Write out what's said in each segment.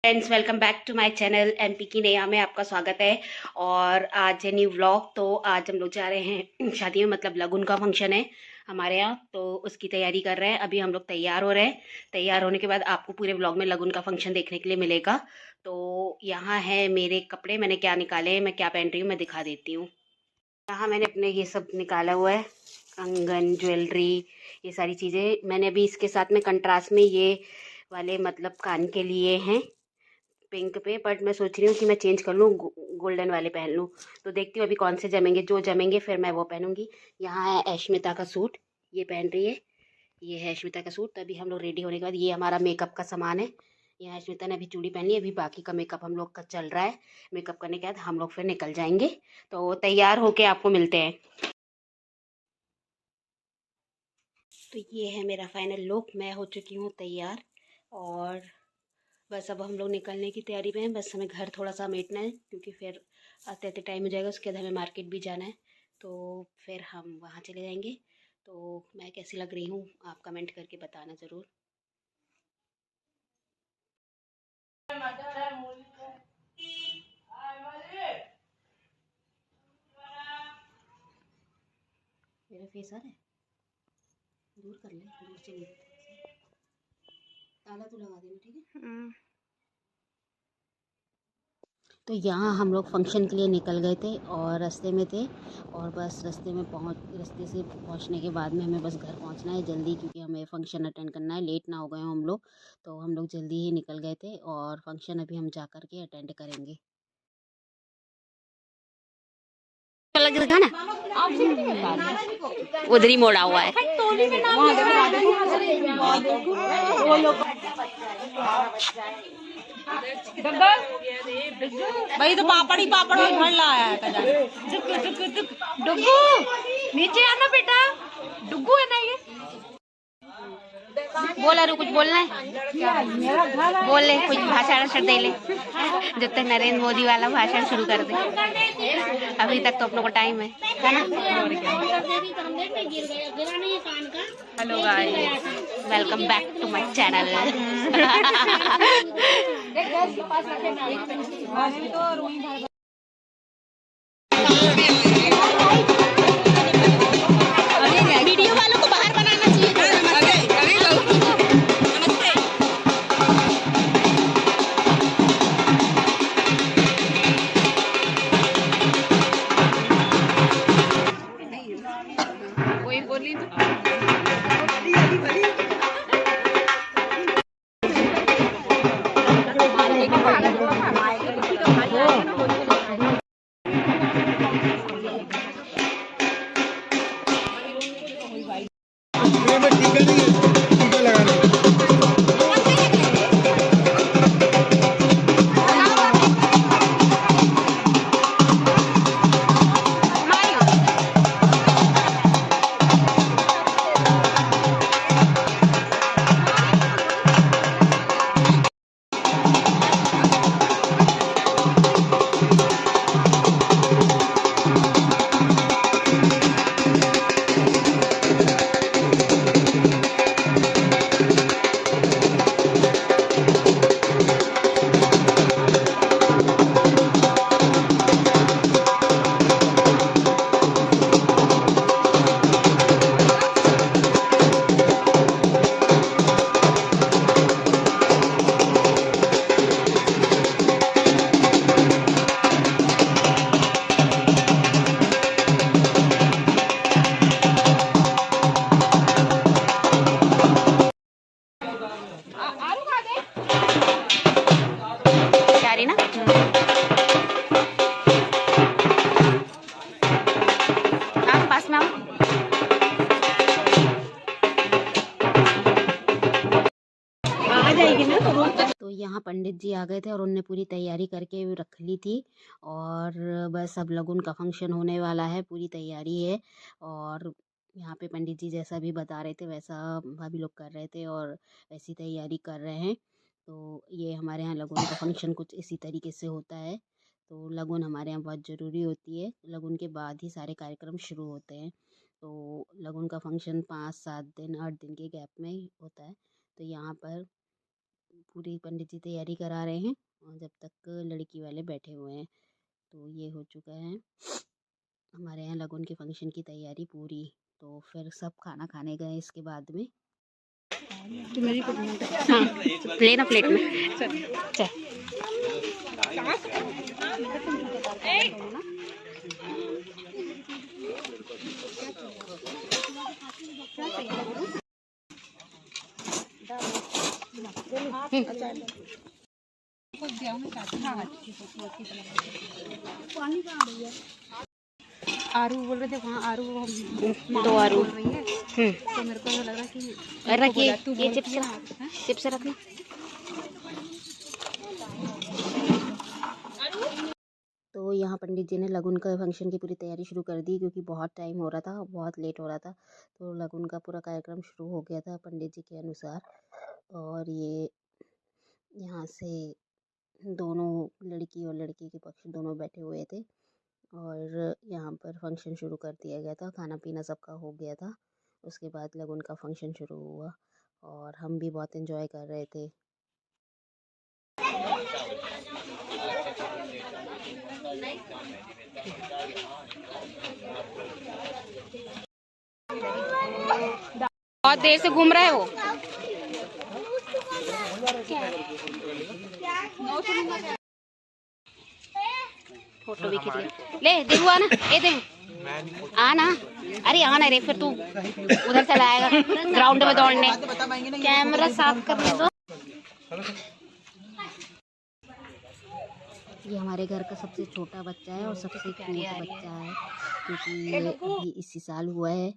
Friends, welcome back to my channel MP की नया में आपका स्वागत है। और आज है न्यू व्लॉग। तो आज हम लोग जा रहे हैं शादी में, मतलब लगन का फंक्शन है हमारे यहाँ, तो उसकी तैयारी कर रहे हैं। अभी हम लोग तैयार हो रहे हैं। तैयार होने के बाद आपको पूरे व्लॉग में लगन का फंक्शन देखने के लिए मिलेगा। तो यहाँ है मेरे कपड़े, मैंने क्या निकाले हैं, मैं क्या पहन रही हूँ, मैं दिखा देती हूँ। यहाँ मैंने अपने ये सब निकाला हुआ है, कंगन, ज्वेलरी, ये सारी चीज़ें। मैंने अभी इसके साथ में कंट्रास्ट में ये वाले मतलब कान के लिए हैं पिंक पे, बट मैं सोच रही हूँ कि मैं चेंज कर लूँ, गोल्डन वाले पहन लूँ। तो देखती हूँ अभी कौन से जमेंगे, जो जमेंगे फिर मैं वो पहनूंगी। यहाँ है ऐश्मिता का सूट, ये पहन रही है। ये है ऐश्मिता का सूट। तभी हम लोग रेडी होने के बाद, ये हमारा मेकअप का सामान है। यहाँ ऐश्मिता ने अभी चूड़ी पहनी है, अभी बाकी का मेकअप हम लोग का चल रहा है। मेकअप करने के बाद हम लोग फिर निकल जाएंगे। तो तैयार होके आपको मिलते हैं। तो ये है मेरा फाइनल लुक, मैं हो चुकी हूँ तैयार। और बस अब हम लोग निकलने की तैयारी में हैं। बस हमें घर थोड़ा सा समेटना है, क्योंकि फिर आते आते टाइम हो जाएगा। उसके बाद हमें मार्केट भी जाना है, तो फिर हम वहाँ चले जाएंगे। तो मैं कैसी लग रही हूँ आप कमेंट करके बताना ज़रूर। मेरा फेस आ रहा है, दूर कर ले, दूर से नहीं दिखता। ताला तो लगा देना, ठीक है। तो यहाँ हम लोग फंक्शन के लिए निकल गए थे और रास्ते में थे। और बस रास्ते से पहुँचने के बाद में हमें बस घर पहुँचना है जल्दी, क्योंकि हमें फ़ंक्शन अटेंड करना है, लेट ना हो गए हम लोग। तो हम लोग जल्दी ही निकल गए थे और फंक्शन अभी हम जा कर के अटेंड करेंगे। उधर ही मोड़ा हुआ है। भाई तो पापड़ ही पापड़ में भर लाया है। डुगू नीचे आना बेटा, डुगू है ना ये। बोला रू, कुछ बोलना है, बोल ले, कुछ भाषण दे ले, जब तक नरेंद्र मोदी वाला भाषण शुरू कर दे। अभी तक तो अपनों को टाइम है ना। Hello guys, welcome back to my channel. Video वालों को बाहर बनाना चाहिए। कोई बोली क्या रही ना। हाँ, पास में आओ। तो यहाँ पंडित जी आ गए थे और उनने पूरी तैयारी करके रख ली थी। और बस अब लगन का फंक्शन होने वाला है, पूरी तैयारी है। और यहाँ पे पंडित जी जैसा भी बता रहे थे वैसा भाभी लोग कर रहे थे और वैसी तैयारी कर रहे हैं। तो ये हमारे यहाँ लगन का फंक्शन कुछ इसी तरीके से होता है। तो लगन हमारे यहाँ बहुत ज़रूरी होती है, लगन के बाद ही सारे कार्यक्रम शुरू होते हैं। तो लगन का फंक्शन 5-7 दिन 8 दिन के गैप में ही होता है। तो यहाँ पर पूरी पंडित जी तैयारी करा रहे हैं और जब तक लड़की वाले बैठे हुए हैं। तो ये हो चुका है हमारे यहाँ लगन के फंक्शन की तैयारी पूरी। तो फिर सब खाना खाने गए इसके बाद में। तो मेरी हाँ, लेना प्लेट में। चल आरू बोल रहे थे वहाँ आरू 2 आरू। बोल रही है तो मेरे को लग रहा कि रखिए तू ये बोल चिप्स रखना। तो यहाँ पंडित जी ने लगन का फंक्शन की पूरी तैयारी शुरू कर दी क्योंकि बहुत टाइम हो रहा था, बहुत लेट हो रहा था। तो लगन का पूरा कार्यक्रम शुरू हो गया था पंडित जी के अनुसार। और ये यहाँ से दोनों लड़की और लड़के के पक्ष दोनों बैठे हुए थे और यहाँ पर फंक्शन शुरू कर दिया गया था। खाना पीना सबका हो गया था। उसके बाद लगन का फंक्शन शुरू हुआ और हम भी बहुत एंजॉय कर रहे थे। बहुत देर से घूम रहा है वो। फोटो भी खींच ले देखो आना दे आना। अरे आना रे फिर तू उधर चला आएगा ग्राउंड में दौड़ने। कैमरा साफ कर दो। ये हमारे घर का सबसे छोटा बच्चा है और सबसे क्यूट बच्चा है क्योंकि ये अभी इसी साल हुआ है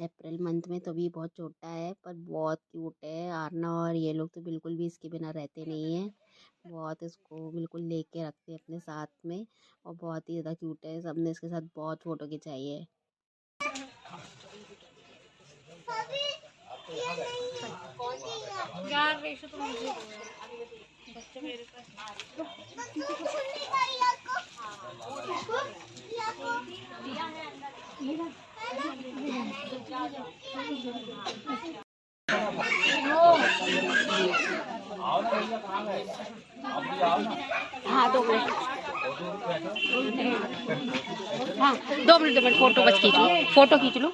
अप्रैल मंथ में। तो अभी बहुत छोटा है पर बहुत क्यूट है। आरना और ये लोग तो बिल्कुल भी इसके बिना रहते नहीं हैं। बहुत इसको बिल्कुल लेके रखते हैं अपने साथ में और बहुत ही ज़्यादा क्यूट है। सबने इसके साथ बहुत फ़ोटो खिंचाई है। हाँ 2 मिनट। हाँ 2 मिनट फोटो बस खींच लो। फोटो खींच लो।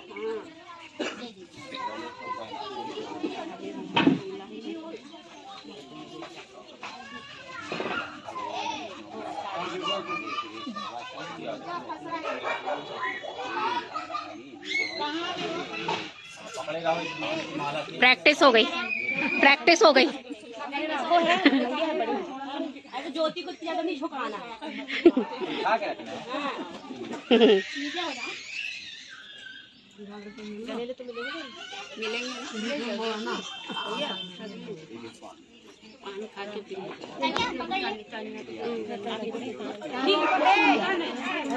प्रैक्टिस हो गई। प्रैक्टिस हो गई। ज्योति को ज्यादा नहीं झुकाना।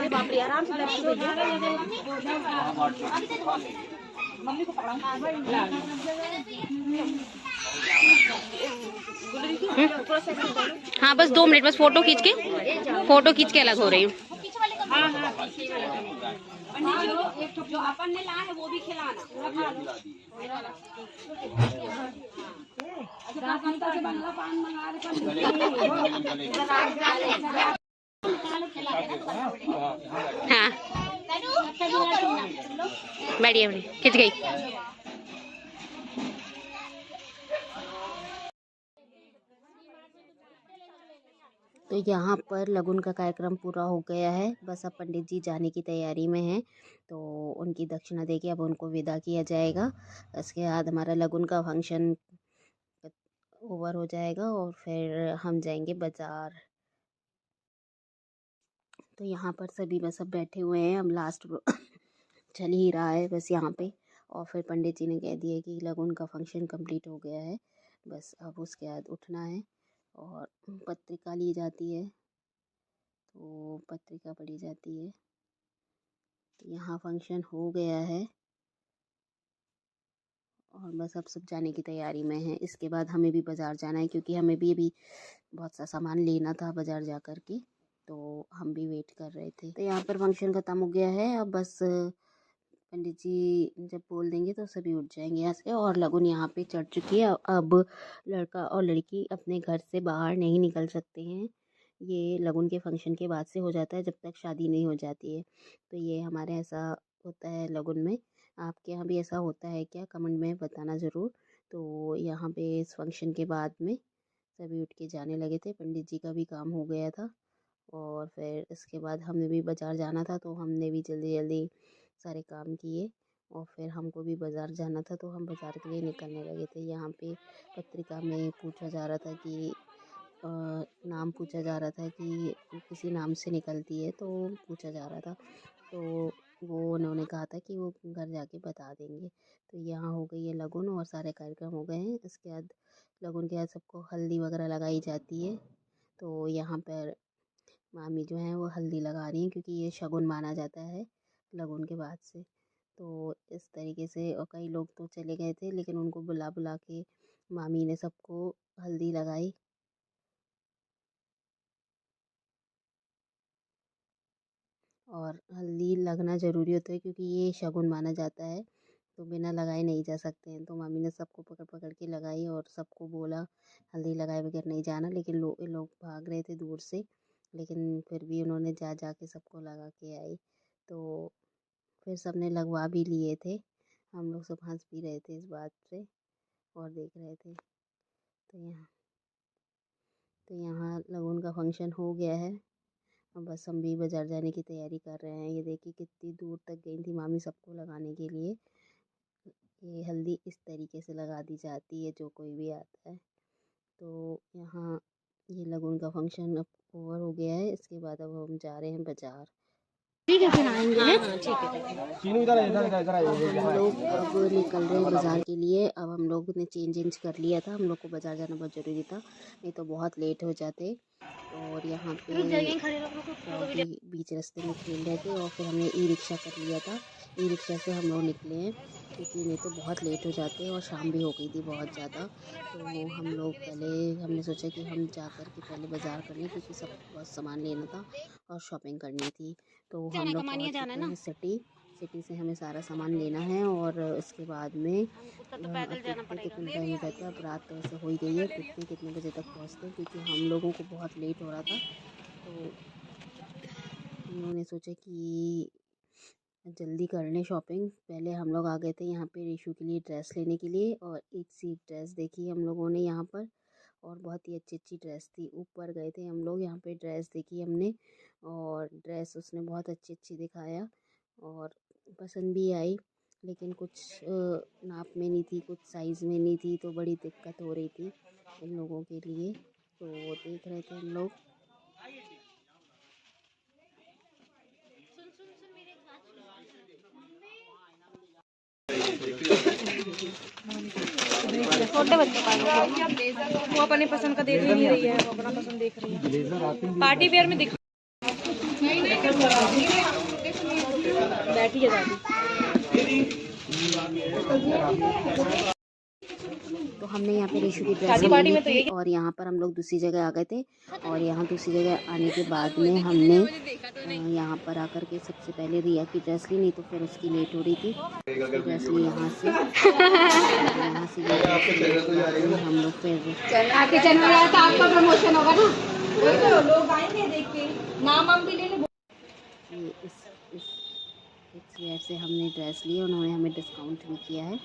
बाप रे आराम से मम्मी को पकड़ा। हाँ बस 2 मिनट बस फोटो खींच के अलग हो रही हूँ। जो अपन ने लाया है वो भी खिलाना। हाँ बढ़िया बढ़िया खिंच गई। तो यहाँ पर लगन का कार्यक्रम पूरा हो गया है। बस अब पंडित जी जाने की तैयारी में हैं। तो उनकी दक्षिणा देके अब उनको विदा किया जाएगा। इसके बाद हमारा लगन का फंक्शन ओवर हो जाएगा और फिर हम जाएंगे बाज़ार। तो यहाँ पर सभी बस अब बैठे हुए हैं। हम लास्ट चल ही रहा है बस यहाँ पे। और फिर पंडित जी ने कह दिया कि लगन का फंक्शन कंप्लीट हो गया है। बस अब उसके बाद उठना है और पत्रिका ली जाती है। तो पत्रिका पढ़ी जाती है। तो यहाँ फंक्शन हो गया है और बस अब सब जाने की तैयारी में है। इसके बाद हमें भी बाज़ार जाना है क्योंकि हमें भी अभी बहुत सा सामान लेना था बाज़ार जा कर के। तो हम भी वेट कर रहे थे। तो यहाँ पर फंक्शन ख़त्म हो गया है। अब बस पंडित जी जब बोल देंगे तो सभी उठ जाएंगे यहाँ से। और लगन यहाँ पे चढ़ चुकी है। अब लड़का और लड़की अपने घर से बाहर नहीं निकल सकते हैं। ये लगन के फंक्शन के बाद से हो जाता है, जब तक शादी नहीं हो जाती है। तो ये हमारे ऐसा होता है लगन में। आपके यहाँ भी ऐसा होता है क्या? कमेंट में बताना ज़रूर। तो यहाँ पे इस फंक्शन के बाद में सभी उठ के जाने लगे थे। पंडित जी का भी काम हो गया था। और फिर इसके बाद हमें भी बाज़ार जाना था, तो हमने भी जल्दी जल्दी सारे काम किए। और फिर हमको भी बाज़ार जाना था, तो हम बाज़ार के लिए निकलने लगे थे। यहाँ पे पत्रिका में पूछा जा रहा था कि नाम पूछा जा रहा था कि किसी नाम से निकलती है, तो पूछा जा रहा था। तो वो उन्होंने कहा था कि वो घर जाके बता देंगे। तो यहाँ हो गई है लगन और सारे कार्यक्रम हो गए हैं। इसके बाद लगन के बाद सबको हल्दी वगैरह लगाई जाती है। तो यहाँ पर मामी जो हैं वो हल्दी लगा रही हैं, क्योंकि ये शगुन माना जाता है लगन के बाद से। तो इस तरीके से, और कई लोग तो चले गए थे, लेकिन उनको बुला बुला के मामी ने सबको हल्दी लगाई। और हल्दी लगना ज़रूरी होता है, क्योंकि ये शगुन माना जाता है, तो बिना लगाए नहीं जा सकते हैं। तो मामी ने सबको पकड़ पकड़ के लगाई और सबको बोला हल्दी लगाए बगैर नहीं जाना। लेकिन लोग भाग रहे थे दूर से, लेकिन फिर भी उन्होंने जा जा के सबको लगा के आई। तो फिर सबने लगवा भी लिए थे। हम लोग सब हंस भी रहे थे इस बात से और देख रहे थे। तो यहाँ लगन का फंक्शन हो गया है। अब बस हम भी बाज़ार जाने की तैयारी कर रहे हैं। ये देखिए कितनी दूर तक गई थी मामी सबको लगाने के लिए। ये हल्दी इस तरीके से लगा दी जाती है जो कोई भी आता है। तो यहाँ ये लगन का फंक्शन अब ओवर हो गया है। इसके बाद अब हम जा रहे हैं बाज़ार। ठीक है, फिर आएंगे। हाँ ठीक है। हम लोग अब निकल रहे हैं बाज़ार के लिए। अब हम लोग ने चेंज कर लिया था। हम लोग को बाज़ार जाना बहुत ज़रूरी था, नहीं तो बहुत लेट हो जाते। और यहाँ पे भी बीच रास्ते में खेल रहे थे, और फिर हमने ई रिक्शा कर लिया था। ई रिक्शा से हम लोग निकले हैं, क्योंकि नहीं तो बहुत लेट हो जाते और शाम भी हो गई थी बहुत ज़्यादा। तो हम लोग हमने सोचा कि हम जा कर के पहले बाज़ार कर लें, क्योंकि सब बहुत सामान लेना था और शॉपिंग करनी थी। तो हम लोग पहुँच चुके हैं सिटी से हमें सारा सामान लेना है। और उसके बाद में अब देखते हैं कितना टाइम हो जाता है। अब रात तो वैसे हो ही गई है, देखते हैं कितने बजे तक पहुँचते हैं, क्योंकि हम लोगों को बहुत लेट हो रहा था। तो हम लोगों ने सोचा कि जल्दी कर लें शॉपिंग। पहले हम लोग आ गए थे यहाँ पे रिशु के लिए ड्रेस लेने के लिए, और एक सी ड्रेस देखी हम लोगों ने यहाँ पर, और बहुत ही अच्छी अच्छी ड्रेस थी। ऊपर गए थे हम लोग, यहाँ पे ड्रेस देखी हमने, और ड्रेस उसने बहुत अच्छी अच्छी दिखाया और पसंद भी आई। लेकिन कुछ नाप में नहीं थी, कुछ साइज़ में नहीं थी, तो बड़ी दिक्कत हो रही थी इन लोगों के लिए। तो देख रहे थे हम लोग। छोटे बच्चों का वो अपनी पसंद का देख ही नहीं रही है, वो अपना पसंद देख रही है। पार्टी वेयर में दिखा बैठी है दादी। तो हमने यहाँ पे रिशु की ड्रेस ली थी, और यहाँ पर हम लोग दूसरी जगह आ गए थे। और यहाँ दूसरी जगह आने के बाद में हमने यहाँ पर आकर के सबसे पहले रिया की ड्रेस ली, नहीं तो फिर उसकी लेट हो रही थी। ड्रेस ली यहाँ से हम लोग फिर आपका प्रमोशन होगा ना, लोग आएंगे देख के, नाम भी ले लो। इस वेयर से हमने ड्रेस ली, उन्होंने हमें डिस्काउंट भी किया है।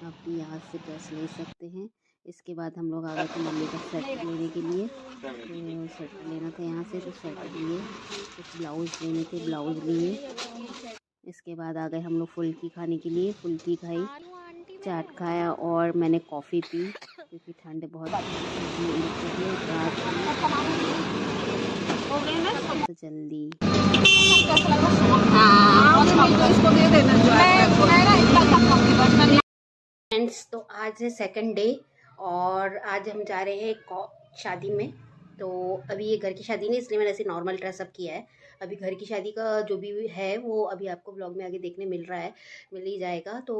आप भी यहाँ से ड्रेस ले सकते हैं। इसके बाद हम लोग आ गए थे मम्मी का स्वेटर लेने के लिए। तो स्वेटर लेना था यहाँ से, तो स्वेटर लिए। कुछ ब्लाउज लेने थे, ब्लाउज लिए। इसके बाद आ गए हम लोग फुल्की खाने के लिए। फुल्की खाई, चाट खाया, और मैंने कॉफ़ी पी, क्योंकि ठंड बहुत तो जल्दी। फ्रेंड्स, तो आज है सेकंड डे, और आज हम जा रहे हैं शादी में। तो अभी ये घर की शादी नहीं, इसलिए मैंने ऐसे नॉर्मल ड्रेसअप किया है। अभी घर की शादी का जो भी है वो अभी आपको ब्लॉग में आगे देखने मिल ही जाएगा। तो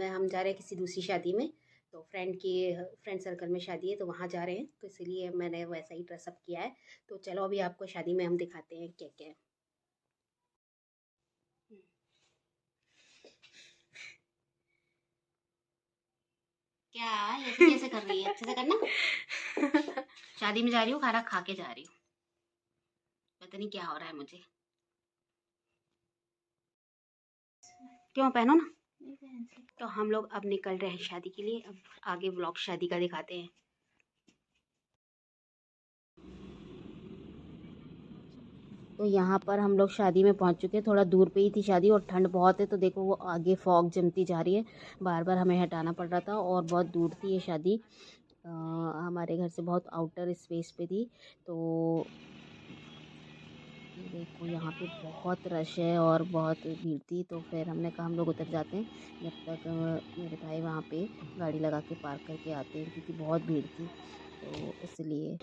हम जा रहे हैं किसी दूसरी शादी में, तो फ्रेंड सर्कल में शादी है, तो वहाँ जा रहे हैं, तो इसलिए मैंने वैसा ही ड्रेसअप किया है। तो चलो अभी आपको शादी में हम दिखाते हैं क्या क्या है। क्या ऐसे कैसे कर रही है? अच्छे से करना। शादी में जा रही हूँ, खाना खा के जा रही हूँ। पता नहीं क्या हो रहा है मुझे। क्यों, पहनो ना। तो हम लोग अब निकल रहे हैं शादी के लिए। अब आगे व्लॉग शादी का दिखाते हैं। तो यहाँ पर हम लोग शादी में पहुँच चुके हैं। थोड़ा दूर पे ही थी शादी और ठंड बहुत है, तो देखो वो आगे फॉग जमती जा रही है। बार बार हमें हटाना पड़ रहा था और बहुत दूर थी ये शादी। हमारे घर से बहुत आउटर स्पेस पे थी। तो ये देखो यहाँ पे बहुत रश है और बहुत भीड़ थी। तो फिर हमने कहा हम लोग उतर जाते हैं जब तक मेरे भाई वहाँ पे गाड़ी लगा के पार्क करके आते हैं, क्योंकि बहुत भीड़ थी। तो इसलिए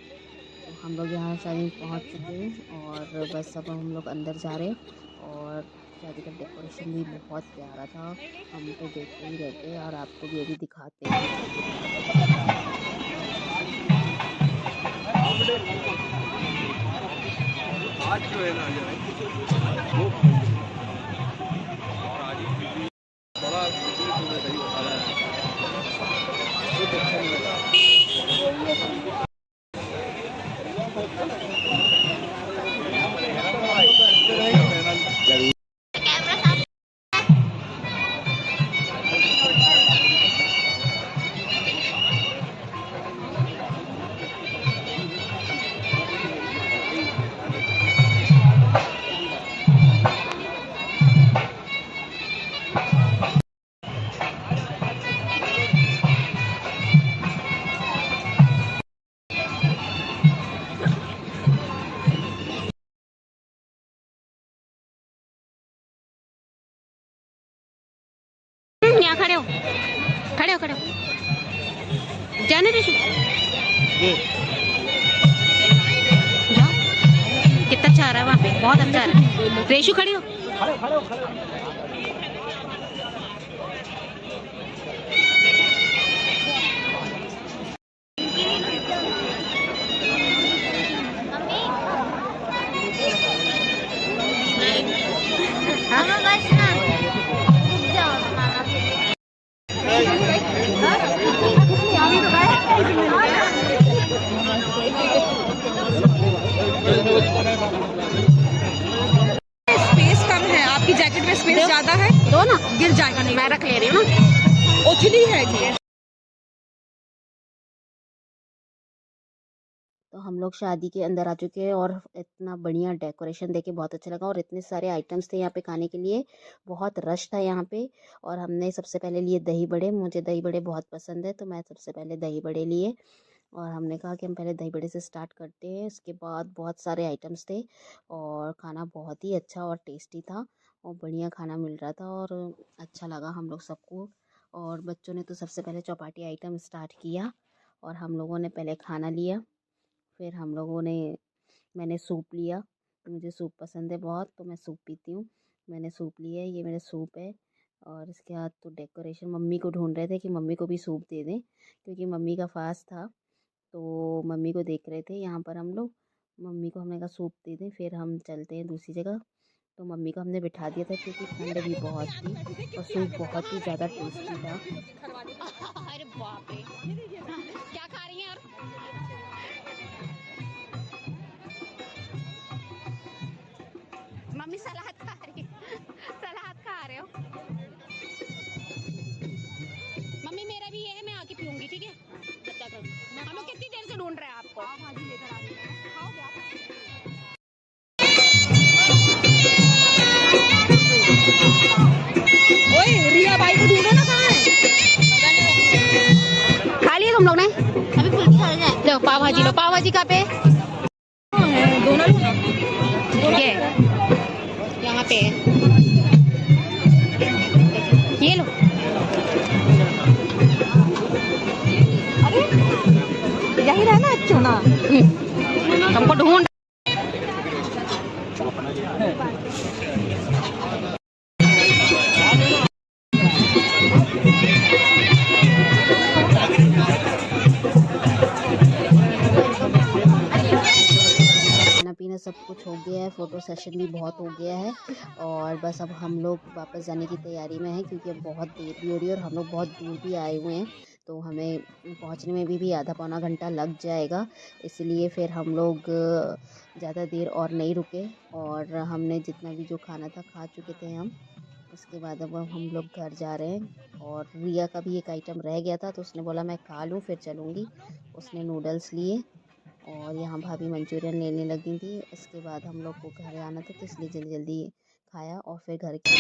तो हम लोग यहाँ शादी में पहुँच चुके हैं और बस अब हम लोग अंदर जा रहे हैं। और शादी का डेकोरेशन भी बहुत प्यारा था। हम तो देखते ही रहते हैं और आपको भी अभी दिखाते हैं। आज जो है ना वो और आज बड़ा सही बता रहा है। यहाँ खड़े हो, खड़े हो, खड़े हो। जाने ऋषि, जाओ। कितना अच्छा आ रहा है वहाँ पे, बहुत अच्छा आ रहा है। रेशु खड़ी हो। स्पेस कम है, आपकी जैकेट में स्पेस ज्यादा है। दो ना, गिर जाएगा। नहीं, मैं रख ले रही हूँ ना। उथली है ये। तो हम लोग शादी के अंदर आ चुके हैं और इतना बढ़िया डेकोरेशन देखे बहुत अच्छा लगा। और इतने सारे आइटम्स थे यहाँ पे खाने के लिए, बहुत रश था यहाँ पे। और हमने सबसे पहले लिए दही बड़े। मुझे दही बड़े बहुत पसंद है, तो मैं सबसे पहले दही बड़े लिए। और हमने कहा कि हम पहले दही बड़े से स्टार्ट करते हैं। उसके बाद बहुत सारे आइटम्स थे और खाना बहुत ही अच्छा और टेस्टी था और बढ़िया खाना मिल रहा था और अच्छा लगा हम लोग सबको। और बच्चों ने तो सबसे पहले चौपाटी आइटम स्टार्ट किया और हम लोगों ने पहले खाना लिया। फिर हम लोगों ने मैंने सूप लिया। मुझे सूप पसंद है बहुत, तो मैं सूप पीती हूँ। मैंने सूप लिया, ये मेरा सूप है। और इसके बाद तो डेकोरेशन, मम्मी को ढूंढ रहे थे कि मम्मी को भी सूप दे दें, क्योंकि मम्मी का फास्ट था। तो मम्मी को देख रहे थे यहाँ पर हम लोग। मम्मी को हमने कहा सूप दे दें, फिर हम चलते हैं दूसरी जगह। तो मम्मी को हमने बिठा दिया था क्योंकि ठंड भी बहुत थी और सूप बहुत ही ज़्यादा टेस्टी था। अरे बाप रे, क्या खा रही हैं यार? मम्मी सलाद खा रही है। सलाद खा रहे हो? मम्मी मेरा भी ये है, मैं आके पीऊंगी, ठीक है? अच्छा करो। हम लोग कितनी देर से ढूंढ रहे हैं आपको। भाजी लेकर आ रही है, खाओगे आप? ओए रिया भाई को ढूंढो ना, कहाँ है? खा लिए तुम लोग ने? अभी फुल्की खा रहे हैं। लो पाव भाजी लो। पाव भाजी कहाँ पे? दोनों ये यहाँ पे है। ये लो। अरे यही रहना अच्छा ना। हमको ढूंढ। पीना सब कुछ हो गया है, फ़ोटो सेशन भी बहुत हो गया है और बस अब हम लोग वापस जाने की तैयारी में हैं, क्योंकि अब बहुत देर भी हो रही है और हम लोग बहुत दूर भी आए हुए हैं। तो हमें पहुंचने में भी आधा पौना घंटा लग जाएगा। इसलिए फिर हम लोग ज़्यादा देर और नहीं रुके और हमने जितना भी जो खाना था खा चुके थे हम। उसके बाद अब हम लोग घर जा रहे हैं और रिया का भी एक आइटम रह गया था तो उसने बोला मैं खा लूँ फिर चलूँगी। उसने नूडल्स लिए और यहाँ भाभी मंचूरियन लेने लगी थी। इसके बाद हम लोग को घर आना था तो इसलिए जल्दी जल्दी खाया और फिर घर के